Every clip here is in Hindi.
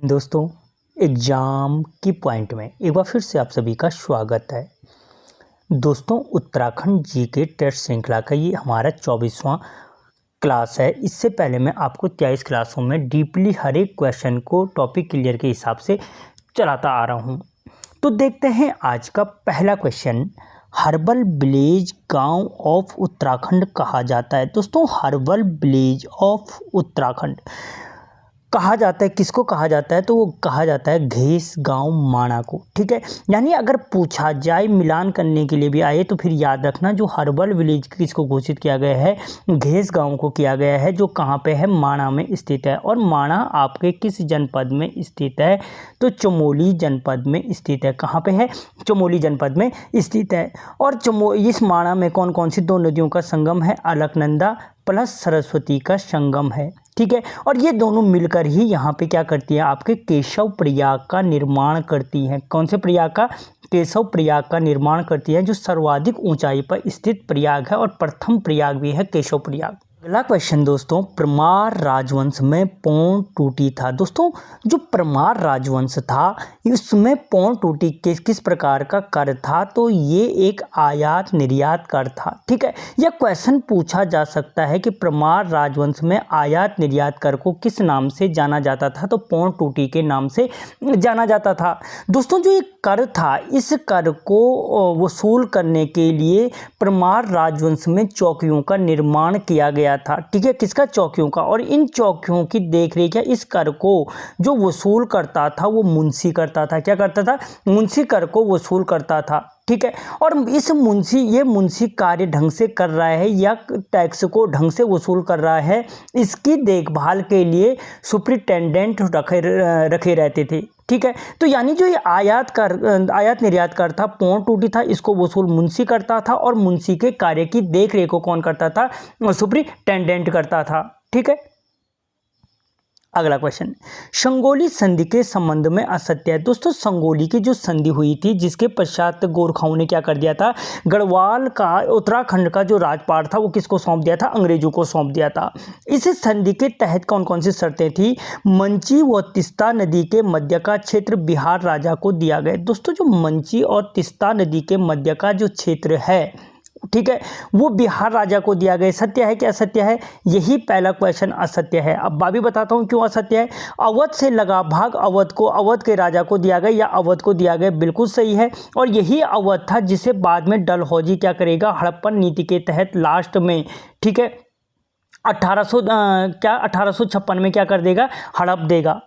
दोस्तों, एग्ज़ाम की पॉइंट में एक बार फिर से आप सभी का स्वागत है। दोस्तों, उत्तराखंड जीके टेस्ट श्रृंखला का ये हमारा 24वां क्लास है। इससे पहले मैं आपको 23 क्लासों में डीपली हर एक क्वेश्चन को टॉपिक क्लियर के हिसाब से चलाता आ रहा हूँ। तो देखते हैं आज का पहला क्वेश्चन। हर्बल विलेज गांव ऑफ उत्तराखंड कहा जाता है। दोस्तों, हर्बल विलेज ऑफ उत्तराखंड कहा जाता है, किसको कहा जाता है? तो वो कहा जाता है घेस गांव माणा को। ठीक है, यानी अगर पूछा जाए मिलान करने के लिए भी आए तो फिर याद रखना जो हर्बल विलेज किसको घोषित किया गया है, घेस गांव को किया गया है, जो कहाँ पे है, माणा में स्थित है। और माणा आपके किस जनपद में स्थित है? तो चमोली जनपद में स्थित है। कहाँ पे है? चमोली जनपद में स्थित है। और इस माणा में कौन कौन सी दो नदियों का संगम है? अलकनंदा प्लस सरस्वती का संगम है। ठीक है, और ये दोनों मिलकर ही यहाँ पे क्या करती है, आपके केशव प्रयाग का निर्माण करती हैं। कौन से प्रयाग का? केशव प्रयाग का निर्माण करती है, जो सर्वाधिक ऊंचाई पर स्थित प्रयाग है और प्रथम प्रयाग भी है केशव प्रयाग। अगला क्वेश्चन दोस्तों, परमार राजवंश में पौंड टूटी था। दोस्तों, जो परमार राजवंश था इसमें पौंड टूटी किस प्रकार का कर था? तो ये एक आयात निर्यात कर था। ठीक है, यह क्वेश्चन पूछा जा सकता है कि परमार राजवंश में आयात निर्यात कर को किस नाम से जाना जाता था? तो पौंड टूटी के नाम से जाना जाता था। दोस्तों, जो ये कर था, इस कर को वसूल करने के लिए परमार राजवंश में चौकियों का निर्माण किया गया था। ठीक है, किसका? चौकियों का। और इन चौकियों की देखरेख या इस कर को जो वसूल करता था वो मुंशी करता था। क्या करता था? मुंशी कर को वसूल करता था। ठीक है, और इस मुंशी कार्य ढंग से कर रहा है या टैक्स को ढंग से वसूल कर रहा है, इसकी देखभाल के लिए सुप्रिटेंडेंट रखे रहते थे। ठीक है, तो यानी जो ये आयात निर्यात कर था, पौंड टूटी था, इसको वसूल मुंशी करता था और मुंशी के कार्य की देख रेख को कौन करता था? सुप्रिटेंडेंट करता था। ठीक है, अगला क्वेश्चन, संगोली संधि के संबंध में असत्य है। दोस्तों, संगोली की जो संधि हुई थी जिसके पश्चात गोरखाओं ने क्या कर दिया था, गढ़वाल का उत्तराखंड का जो राजपाट था वो किसको सौंप दिया था? अंग्रेजों को सौंप दिया था। इस संधि के तहत कौन कौन सी शर्तें थी? मंची व तिस्ता नदी के मध्य का क्षेत्र बिहार राजा को दिया गया। दोस्तों, जो मंची और तिस्ता नदी के मध्य का जो क्षेत्र है, ठीक है, वो बिहार राजा को दिया गया। सत्य है कि असत्य है? यही पहला क्वेश्चन असत्य है। अब मैं भी बताता हूँ क्यों असत्य है। अवध से लगा भाग अवध के राजा को दिया गया या अवध को दिया गया, बिल्कुल सही है। और यही अवध था जिसे बाद में डलहौजी क्या करेगा, हड़प्पन नीति के तहत लास्ट में, ठीक है, 1856 में क्या कर देगा, हड़प देगा।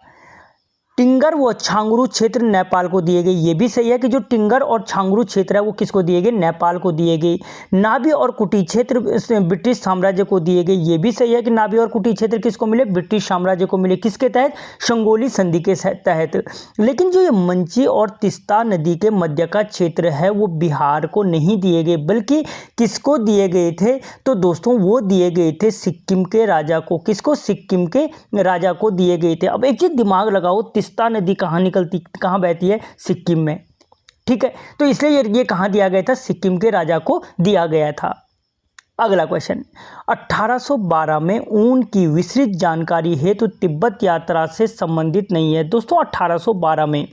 टिंगर व छांगरू क्षेत्र नेपाल को दिए गए, ये भी सही है कि जो टिंगर और छांगरू क्षेत्र है वो किसको दिए गए, नेपाल को दिए गए। नाभी और कुटी क्षेत्र ब्रिटिश साम्राज्य को दिए गए, ये भी सही है कि नाभी और कुटी क्षेत्र किसको मिले, ब्रिटिश साम्राज्य को मिले। किसके तहत, संगोली संधि के तहत। लेकिन जो ये मंची और तिस्ता नदी के मध्य का क्षेत्र है वो बिहार को नहीं दिए गए, बल्कि किसको दिए गए थे, तो दोस्तों वो दिए गए थे सिक्किम के राजा को। किसको, सिक्किम के राजा को दिए गए थे। अब एक चीज दिमाग लगाओ, तिस्ता नदी कहाँ निकलती, कहाँ बहती है, सिक्किम में। ठीक है, तो इसलिए ये कहाँ दिया गया था, सिक्किम के राजा को दिया गया था। अगला क्वेश्चन, 1812 में ऊन की विस्तृत जानकारी है तो तिब्बत यात्रा से संबंधित नहीं है। दोस्तों, 1812 में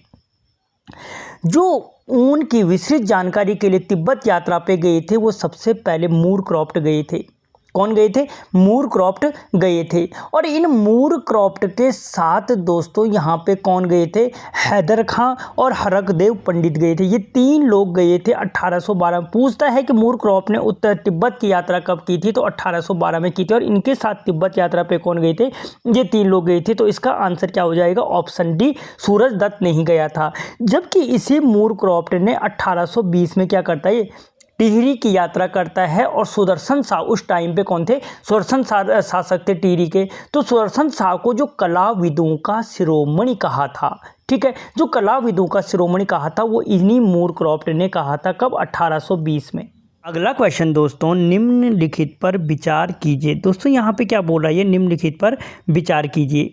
जो ऊन की विस्तृत जानकारी के लिए तिब्बत यात्रा पे गए थे वो सबसे पहले मूरक्रॉफ्ट गए थे। कौन गए थे, मूरक्रॉफ्ट गए थे। और इन मूरक्रॉफ्ट के साथ दोस्तों यहाँ पे कौन गए थे, हैदर खां और हरकदेव पंडित गए थे। ये तीन लोग गए थे 1812 में। पूछता है कि मूरक्रॉफ्ट ने उत्तर तिब्बत की यात्रा कब की थी, तो 1812 में की थी। और इनके साथ तिब्बत यात्रा पे कौन गए थे, ये तीन लोग गए थे। तो इसका आंसर क्या हो जाएगा, ऑप्शन डी, सूरज दत्त नहीं गया था। जबकि इसी मूरक्रॉफ्ट ने 1820 में क्या करता है, टिहरी की यात्रा करता है। और सुदर्शन शाह उस टाइम पे कौन थे, सुदर्शन शासक थे टिहरी के। तो सुदर्शन शाह को जो कलाविदों का शिरोमणि कहा था, ठीक है, जो कलाविदों का शिरोमणि कहा था वो इन्हीं मूरक्रॉफ्ट ने कहा था। कब, 1820 में। अगला क्वेश्चन दोस्तों, निम्नलिखित पर विचार कीजिए। दोस्तों, यहाँ पे क्या बोल रहा है, ये निम्नलिखित पर विचार कीजिए।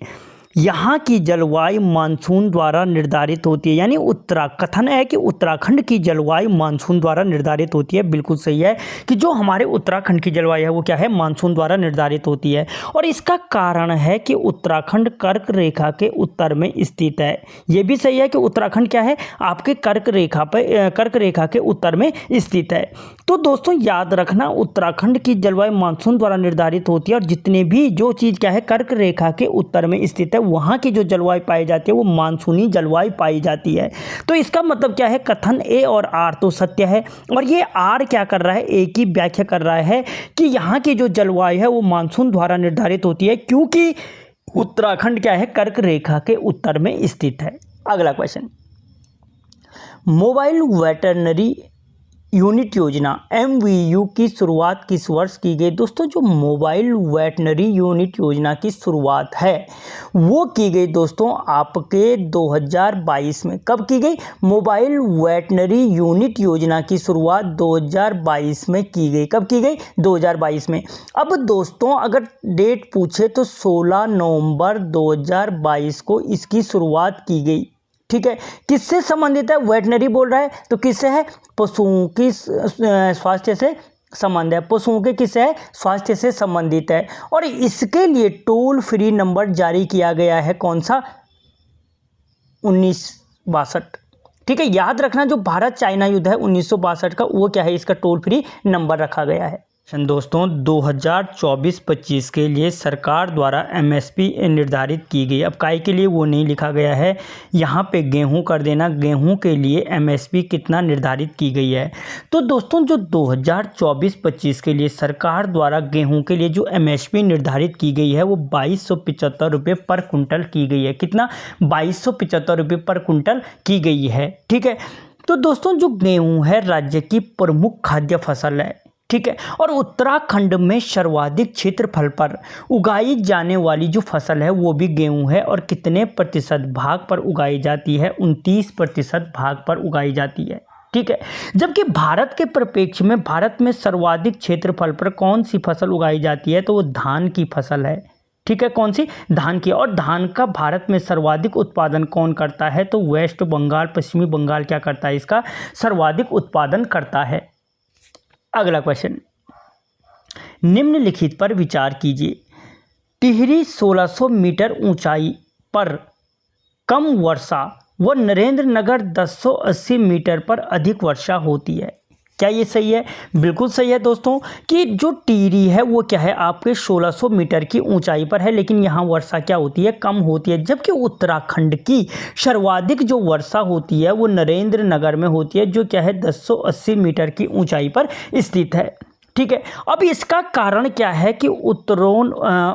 यहाँ की जलवायु मानसून द्वारा निर्धारित होती है। यानी कथन है कि उत्तराखंड की जलवायु मानसून द्वारा निर्धारित होती है। बिल्कुल सही है कि जो हमारे उत्तराखंड की जलवायु है वो क्या है, मानसून द्वारा निर्धारित होती है। और इसका कारण है कि उत्तराखंड कर्क रेखा के उत्तर में स्थित है। ये भी सही है कि उत्तराखंड क्या है, आपके कर्क रेखा के उत्तर में स्थित है। तो दोस्तों याद रखना, उत्तराखंड की जलवायु मानसून द्वारा निर्धारित होती है और जितने भी जो चीज़ क्या है कर्क रेखा के उत्तर में स्थित है वहाँ की जो जलवायु पाई जाती है वो मानसूनी जलवायु पाई जाती है। तो इसका मतलब क्या है, कथन ए और आर तो सत्य है। और ये आर क्या कर रहा है, ए की व्याख्या कर रहा है कि यहाँ की जो जलवायु है वो मानसून द्वारा निर्धारित होती है क्योंकि उत्तराखंड क्या है, कर्क रेखा के उत्तर में स्थित है। अगला क्वेश्चन, मोबाइल वेटरनरी यूनिट योजना MVU की शुरुआत किस वर्ष की गई। दोस्तों जो मोबाइल वेटनरी यूनिट योजना की शुरुआत है वो की गई दोस्तों आपके 2022 में। कब की गई, मोबाइल वेटनरी यूनिट योजना की शुरुआत 2022 में की गई। कब की गई, 2022 में। अब दोस्तों अगर डेट पूछे तो 16 नवंबर 2022 को इसकी शुरुआत की गई। ठीक है, किससे संबंधित है, वेटनरी बोल रहा है तो किससे है, पशुओं की स्वास्थ्य से संबंध है। पशुओं के किससे है, स्वास्थ्य से संबंधित है। और इसके लिए टोल फ्री नंबर जारी किया गया है, कौन सा, 1962। ठीक है, याद रखना जो भारत चाइना युद्ध है 1962 का, वो क्या है, इसका टोल फ्री नंबर रखा गया है। दोस्तों 2024-25 के लिए सरकार द्वारा MSP निर्धारित की गई। अब काय के लिए वो नहीं लिखा गया है, यहाँ पे गेहूं कर देना, गेहूं के लिए MSP कितना निर्धारित की गई है। तो दोस्तों जो 2024-25 के लिए सरकार द्वारा गेहूं के लिए जो MSP निर्धारित की गई है वो 2275 रुपये पर कुंटल की गई है। कितना, 2275 रुपये पर कुंटल की गई है। ठीक है, तो दोस्तों जो गेहूँ है राज्य की प्रमुख खाद्य फसल है। ठीक है, और उत्तराखंड में सर्वाधिक क्षेत्रफल पर उगाई जाने वाली जो फसल है वो भी गेहूं है। और कितने प्रतिशत भाग पर उगाई जाती है, 29% भाग पर उगाई जाती है। ठीक है, जबकि भारत के परिप्रेक्ष्य में भारत में सर्वाधिक क्षेत्रफल पर कौन सी फसल उगाई जाती है, तो वो धान की फसल है। ठीक है, कौन सी, धान की। और धान का भारत में सर्वाधिक उत्पादन कौन करता है, तो वेस्ट बंगाल, पश्चिमी बंगाल क्या करता है, इसका सर्वाधिक उत्पादन करता है। अगला क्वेश्चन, निम्नलिखित पर विचार कीजिए। टिहरी 1600 मीटर ऊंचाई पर कम वर्षा व नरेंद्र नगर 1080 मीटर पर अधिक वर्षा होती है। क्या ये सही है, बिल्कुल सही है दोस्तों कि जो टिहरी है वो क्या है, आपके 1600 मीटर की ऊंचाई पर है, लेकिन यहाँ वर्षा क्या होती है, कम होती है। जबकि उत्तराखंड की सर्वाधिक जो वर्षा होती है वो नरेंद्र नगर में होती है, जो क्या है 1080 मीटर की ऊंचाई पर स्थित है। ठीक है, अब इसका कारण क्या है कि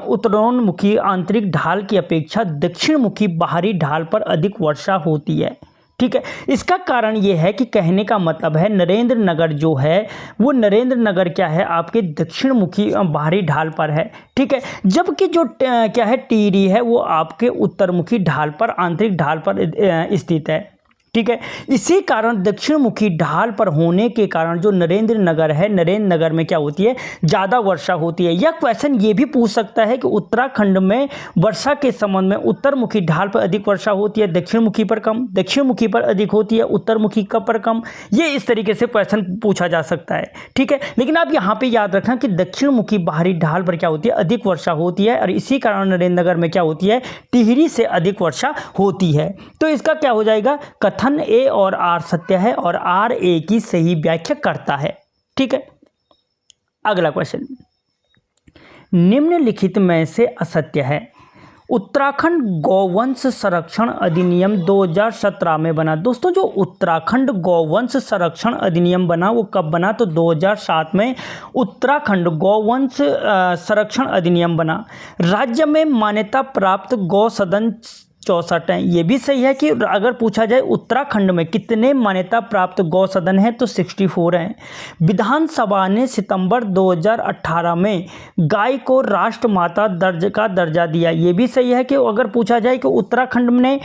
उत्तरोन्मुखी आंतरिक ढाल की अपेक्षा दक्षिणमुखी बाहरी ढाल पर अधिक वर्षा होती है। ठीक है, इसका कारण ये है कि कहने का मतलब है नरेंद्र नगर जो है वो नरेंद्र नगर क्या है, आपके दक्षिणमुखी बाहरी ढाल पर है। ठीक है, जबकि जो क्या है टिहरी है वो आपके उत्तरमुखी ढाल पर, आंतरिक ढाल पर स्थित है। ठीक है, इसी कारण दक्षिणमुखी ढाल पर होने के कारण जो नरेंद्र नगर है, नरेंद्र नगर में क्या होती है, ज़्यादा वर्षा होती है। यह क्वेश्चन ये भी पूछ सकता है कि उत्तराखंड में वर्षा के संबंध में उत्तरमुखी ढाल पर अधिक वर्षा होती है, दक्षिणमुखी पर कम, दक्षिणमुखी पर अधिक होती है, उत्तरमुखी पर कम। ये इस तरीके से क्वेश्चन पूछा जा सकता है। ठीक है, लेकिन आप यहाँ पे याद रखना कि दक्षिणमुखी बाहरी ढाल पर क्या होती है, अधिक वर्षा होती है। और इसी कारण नरेंद्र नगर में क्या होती है, टिहरी से अधिक वर्षा होती है। तो इसका क्या हो जाएगा, कथन ए और आर सत्य है और आर ए की सही व्याख्या करता है। ठीक है, अगला क्वेश्चन, निम्नलिखित में से असत्य है। उत्तराखंड गौवंश संरक्षण अधिनियम 2017 में बना। दोस्तों जो उत्तराखंड गौवंश संरक्षण अधिनियम बना वो कब बना, तो 2007 में उत्तराखंड गौवंश संरक्षण अधिनियम बना। राज्य में मान्यता प्राप्त गौसदन 64 हैं। ये भी सही है कि अगर पूछा जाए उत्तराखंड में कितने मान्यता प्राप्त गौसदन हैं, तो 64 हैं। विधानसभा ने सितंबर 2018 में गाय को राष्ट्रमाता का दर्जा दिया। ये भी सही है कि अगर पूछा जाए कि उत्तराखंड ने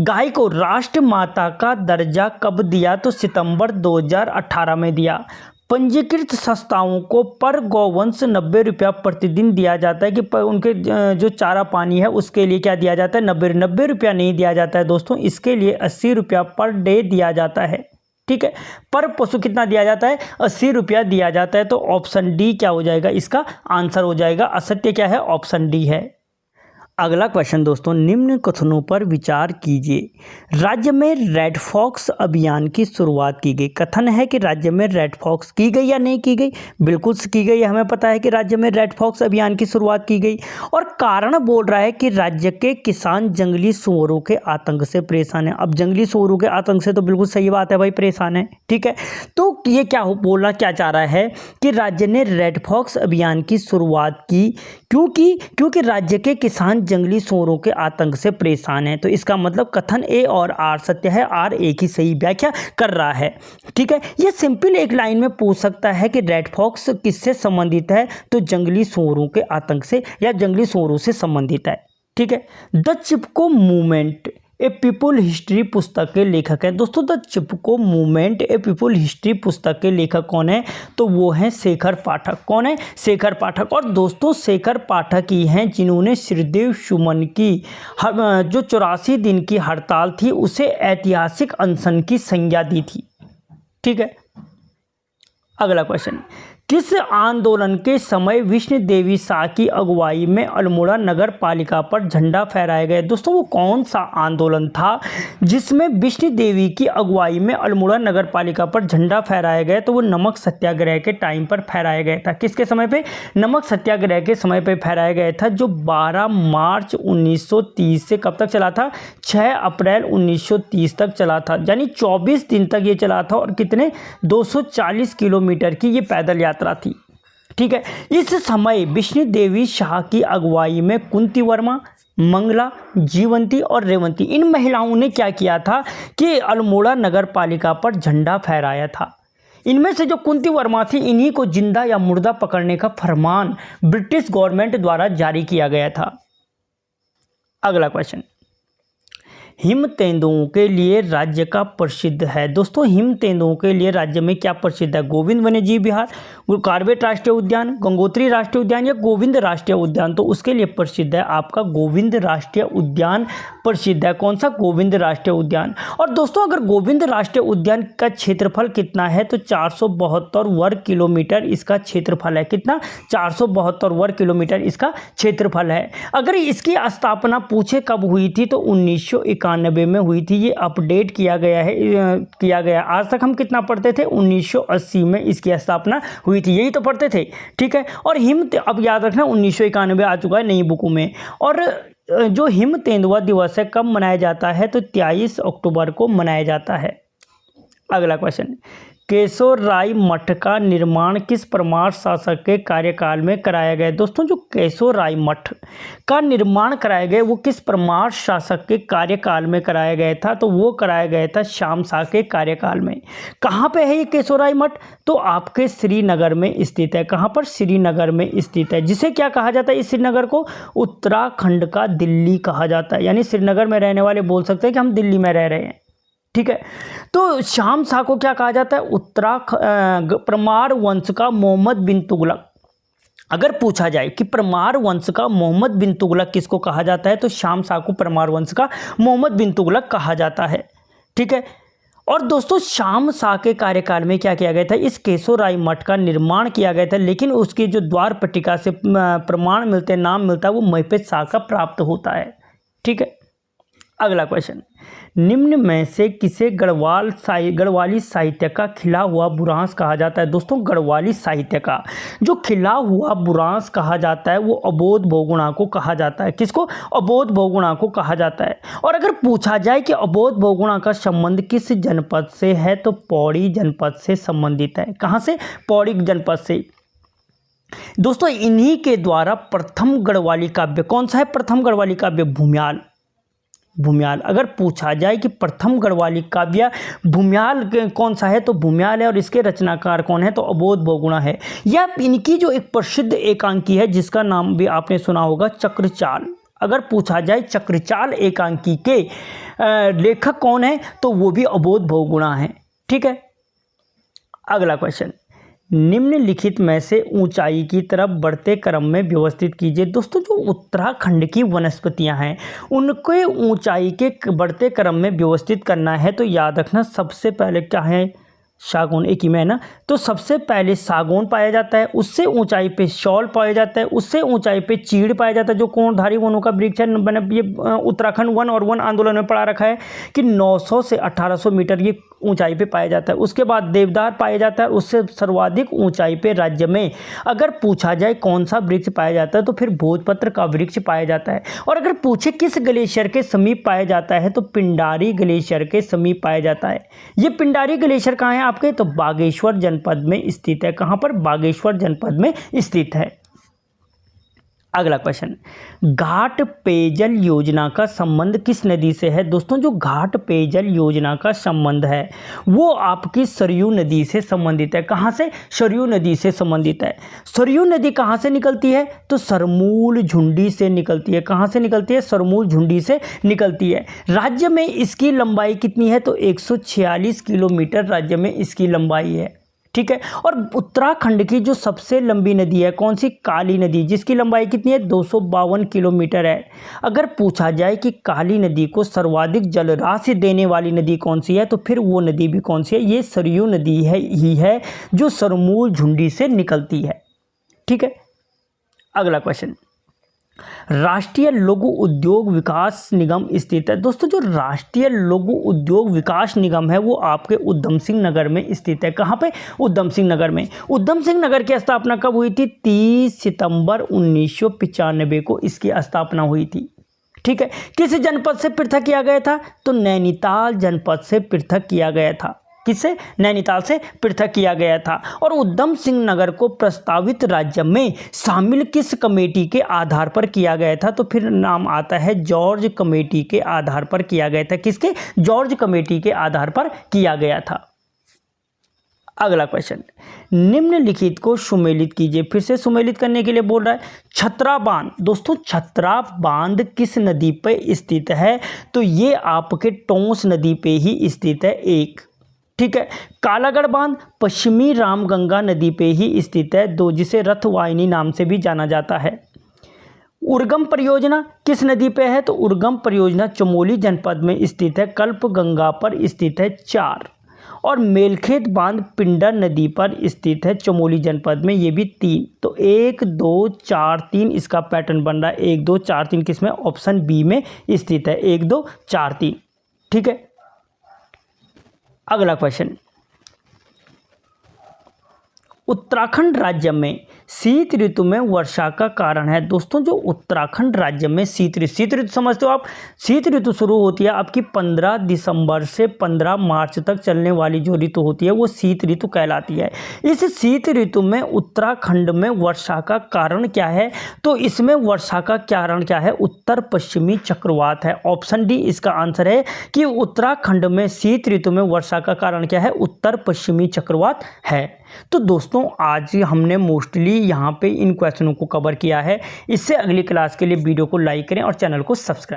गाय को राष्ट्रमाता का दर्जा कब दिया, तो सितंबर 2018 में दिया। पंजीकृत संस्थाओं को पर गौवंश 90 रुपया प्रतिदिन दिया जाता है कि उनके जो चारा पानी है उसके लिए क्या दिया जाता है, 90 रुपया नहीं दिया जाता है दोस्तों, इसके लिए 80 रुपया पर डे दिया जाता है। ठीक है, पर पशु कितना दिया जाता है, 80 रुपया दिया जाता है। तो ऑप्शन डी क्या हो जाएगा, इसका आंसर हो जाएगा। असत्य क्या है, ऑप्शन डी है। अगला क्वेश्चन दोस्तों, निम्न कथनों पर विचार कीजिए। राज्य में रेड फॉक्स अभियान की शुरुआत की गई। कथन है कि राज्य में रेड फॉक्स की गई या नहीं की गई, बिल्कुल की गई। हमें पता है कि राज्य में रेड फॉक्स अभियान की शुरुआत की गई, और कारण बोल रहा है कि राज्य के किसान जंगली सूअरों के आतंक से परेशान है। अब जंगली सूअरों के आतंक से तो बिल्कुल सही बात है भाई, परेशान है। ठीक है, तो ये क्या बोलना क्या चाह रहा है कि राज्य ने रेड फॉक्स अभियान की शुरुआत की क्योंकि राज्य के किसान जंगली सूअरों के आतंक से परेशान है। तो इसका मतलब कथन ए और आर सत्य है, आर ए की सही व्याख्या कर रहा है। ठीक है, ये सिंपल एक लाइन में पूछ सकता है कि रेड फॉक्स किससे संबंधित है, तो जंगली सूअरों के आतंक से या जंगली सूअरों से संबंधित है। ठीक है, the Chipko movement A people history पुस्तक के लेखक हैं दोस्तों। The Chipko movement A people history पुस्तक के लेखक कौन है, तो वो हैं शेखर पाठक। कौन है, शेखर पाठक। और दोस्तों शेखर पाठक ही हैं जिन्होंने श्रीदेव सुमन की जो 84 दिन की हड़ताल थी उसे ऐतिहासिक अनशन की संज्ञा दी थी। ठीक है, अगला क्वेश्चन, किस आंदोलन के समय विष्णु देवी शाह की अगुवाई में अल्मोड़ा नगर पालिका पर झंडा फहराया गया। दोस्तों वो कौन सा आंदोलन था जिसमें विष्णु देवी की अगुवाई में अल्मोड़ा नगर पालिका पर झंडा फहराया गया, तो वो नमक सत्याग्रह के टाइम पर फहराया गया था। किसके समय पे, नमक सत्याग्रह के समय पे फहराया गया था, जो 12 मार्च 1930 से कब तक चला था, 6 अप्रैल 1930 तक चला था। यानी 24 दिन तक ये चला था, और कितने 240 किलोमीटर की ये पैदल यात्रा थी। ठीक है, इस समय विष्णु देवी शाह की अगुवाई में कुंती वर्मा, मंगला, जीवंती और रेवंती, इन महिलाओं ने क्या किया था कि अल्मोड़ा नगर पालिका पर झंडा फहराया था। इनमें से जो कुंती वर्मा थी, इन्हीं को जिंदा या मुर्दा पकड़ने का फरमान ब्रिटिश गवर्नमेंट द्वारा जारी किया गया था। अगला क्वेश्चन, हिम तेंदुओं के लिए राज्य का प्रसिद्ध है। दोस्तों हिम तेंदुओं के लिए राज्य में क्या प्रसिद्ध है, गोविंद वन्यजीव विहार, कार्बेट राष्ट्रीय उद्यान, गंगोत्री राष्ट्रीय उद्यान या गोविंद राष्ट्रीय उद्यान। तो उसके लिए प्रसिद्ध है आपका गोविंद राष्ट्रीय उद्यान प्रसिद्ध है। कौन सा, गोविंद राष्ट्रीय उद्यान। और दोस्तों अगर गोविंद राष्ट्रीय उद्यान का क्षेत्रफल कितना है, तो 472 वर्ग किलोमीटर इसका क्षेत्रफल है। कितना, 472 वर्ग किलोमीटर इसका क्षेत्रफल है। अगर इसकी स्थापना पूछे कब हुई थी, तो 1991 में हुई थी। ये अपडेट किया गया। आज तक हम कितना पढ़ते थे, 1980 में इसकी स्थापना हुई थी, यही तो पढ़ते थे। ठीक है, और अब याद रखना 1991 आ चुका है नई बुकों में। और जो हिम तेंदुआ दिवस है कब मनाया जाता है, तो 23 अक्टूबर को मनाया जाता है। अगला क्वेश्चन, केशोराय मठ का निर्माण किस परमार शासक के कार्यकाल में कराया गया। दोस्तों जो केशोराय मठ का निर्माण कराया गया वो किस परमार शासक के कार्यकाल में कराया गया था, तो वो कराया गया था श्याम शाह के कार्यकाल में। कहाँ पे है ये केशोराय मठ, तो आपके श्रीनगर में स्थित है। कहाँ पर, श्रीनगर में स्थित है, जिसे क्या कहा जाता है, इस श्रीनगर को उत्तराखंड का दिल्ली कहा जाता है। यानी श्रीनगर में रहने वाले बोल सकते हैं कि हम दिल्ली में रह रहे हैं। ठीक है, तो श्याम शाह को क्या कहा जाता है, परमार वंश का मोहम्मद बिन तुगलक। अगर पूछा जाए कि परमार वंश का मोहम्मद बिन तुगलक किसको कहा जाता है, तो श्याम शाह को परमार वंश का मोहम्मद बिन तुगलक कहा जाता है। ठीक है, और दोस्तों श्याम शाह के कार्यकाल में क्या किया गया था, इस केशोराय मठ का निर्माण किया गया था, लेकिन उसकी जो द्वार पट्टिका से प्रमाण मिलते हैं, नाम मिलता है, वो महिपत शाह का प्राप्त होता है। ठीक है, अगला क्वेश्चन, निम्न में से किसे गढ़वाली साहित्य का खिला हुआ बुरांस कहा जाता है। दोस्तों गढ़वाली साहित्य का जो खिला हुआ बुरांस कहा जाता है वो अबोध बहुगुणा को कहा जाता है। किसको, अबोध बहुगुणा को कहा जाता है। और अगर पूछा जाए कि अबोध बहुगुणा का संबंध किस जनपद से है, तो पौड़ी जनपद से संबंधित है। कहाँ से, पौड़ी जनपद से। दोस्तों इन्हीं के द्वारा प्रथम गढ़वाली काव्य कौन सा है, प्रथम गढ़वाली काव्य भूमियाल। अगर पूछा जाए कि प्रथम गढ़वाली काव्य भूमियाल कौन सा है, तो भूमियाल है। और इसके रचनाकार कौन है, तो अबोध बहुगुणा है। या इनकी जो एक प्रसिद्ध एकांकी है जिसका नाम भी आपने सुना होगा, चक्रचाल। अगर पूछा जाए चक्रचाल एकांकी के लेखक कौन है, तो वो भी अबोध बहुगुणा है। ठीक है, अगला क्वेश्चन, निम्नलिखित में से ऊंचाई की तरफ बढ़ते क्रम में व्यवस्थित कीजिए। दोस्तों जो उत्तराखंड की वनस्पतियां हैं उनके ऊंचाई के बढ़ते क्रम में व्यवस्थित करना है तो याद रखना सबसे पहले क्या है, सागौन, एक ही में है ना। तो सबसे पहले सागौन पाया जाता है, उससे ऊंचाई पे शॉल पाया जाता है, उससे ऊंचाई पे चीड़ पाया जाता है जो कोणधारी वनों का वृक्ष है। मैंने ये उत्तराखंड वन और वन आंदोलन में पढ़ा रखा है कि 900 से 1800 मीटर ये ऊंचाई पे पाया जाता है। उसके बाद देवदार पाया जाता है, उससे सर्वाधिक ऊंचाई पे राज्य में अगर पूछा जाए कौन सा वृक्ष पाया जाता है तो फिर भोजपत्र का वृक्ष पाया जाता है। और अगर पूछे किस ग्लेशियर के समीप पाया जाता है तो पिंडारी ग्लेशियर के समीप पाया जाता है। ये पिंडारी ग्लेशियर कहाँ है आपके, तो बागेश्वर जनपद में स्थित है। कहाँ पर, बागेश्वर जनपद में स्थित है। अगला क्वेश्चन, घाट पेयजल योजना का संबंध किस नदी से है। दोस्तों जो घाट पेयजल योजना का संबंध है वो आपकी सरयू नदी से संबंधित है। कहाँ से, सरयू नदी से संबंधित है। सरयू नदी कहाँ से निकलती है, तो सरमूल झुंडी से निकलती है। कहाँ से निकलती है, सरमूल झुंडी से निकलती है। राज्य में इसकी लंबाई कितनी है, तो 146 किलोमीटर राज्य में इसकी लंबाई है। ठीक है। और उत्तराखंड की जो सबसे लंबी नदी है कौन सी, काली नदी, जिसकी लंबाई कितनी है, 252 किलोमीटर है। अगर पूछा जाए कि काली नदी को सर्वाधिक जलराशि देने वाली नदी कौन सी है तो फिर वो नदी भी कौन सी है, ये सरयू नदी ही है जो सरमूल झुंडी से निकलती है। ठीक है। अगला क्वेश्चन, राष्ट्रीय लघु उद्योग विकास निगम स्थित है। दोस्तों जो राष्ट्रीय लघु उद्योग विकास निगम है वो आपके उधम सिंह नगर में स्थित है। कहाँ पे, उधम सिंह नगर में। उधम सिंह नगर की स्थापना कब हुई थी, 30 सितंबर 1995 को इसकी स्थापना हुई थी। ठीक है। किस जनपद से पृथक किया गया था, तो नैनीताल जनपद से पृथक किया गया था। किससे, नैनीताल से पृथक किया गया था। और उधम सिंह नगर को प्रस्तावित राज्य में शामिल किस कमेटी के आधार पर किया गया था, तो फिर नाम आता है जॉर्ज कमेटी के आधार पर किया गया था। किसके, जॉर्ज कमेटी के आधार पर किया गया था। अगला क्वेश्चन, निम्नलिखित को सुमेलित कीजिए। फिर से सुमेलित करने के लिए बोल रहा है। छतरा बांध, दोस्तों छतरा बांध किस नदी पे स्थित है, तो ये आपके टोंस नदी पे ही स्थित है एक। ठीक है। कालागढ़ बांध पश्चिमी रामगंगा नदी पे ही स्थित है दो, जिसे रथवाहिनी नाम से भी जाना जाता है। उर्गम परियोजना किस नदी पे है, तो उर्गम परियोजना चमोली जनपद में स्थित है। कल्प गंगा पर स्थित है 4। और मेलखेत बांध पिंडर नदी पर स्थित है चमोली जनपद में, ये भी 3। तो 1 2 4 3 इसका पैटर्न बन रहा है। 1 2 4 3 किसमें, ऑप्शन बी में स्थित है। 1 2 4 3। ठीक है। अगला क्वेश्चन, उत्तराखंड राज्य में शीत ऋतु में वर्षा का कारण है। दोस्तों जो उत्तराखंड राज्य में शीत ऋतु समझते हो आप, शीत ऋतु शुरू होती है आपकी 15 दिसंबर से 15 मार्च तक चलने वाली जो ऋतु होती है वो शीत ऋतु कहलाती है। इस शीत ऋतु में उत्तराखंड में वर्षा का कारण क्या है, तो इसमें वर्षा का कारण क्या है, उत्तर पश्चिमी चक्रवात है। ऑप्शन डी इसका आंसर है कि उत्तराखंड में शीत ऋतु में वर्षा का कारण क्या है, उत्तर पश्चिमी चक्रवात है। तो दोस्तों आज हमने मोस्टली यहाँ पे इन क्वेश्चनों को कवर किया है। इससे अगली क्लास के लिए वीडियो को लाइक करें और चैनल को सब्सक्राइब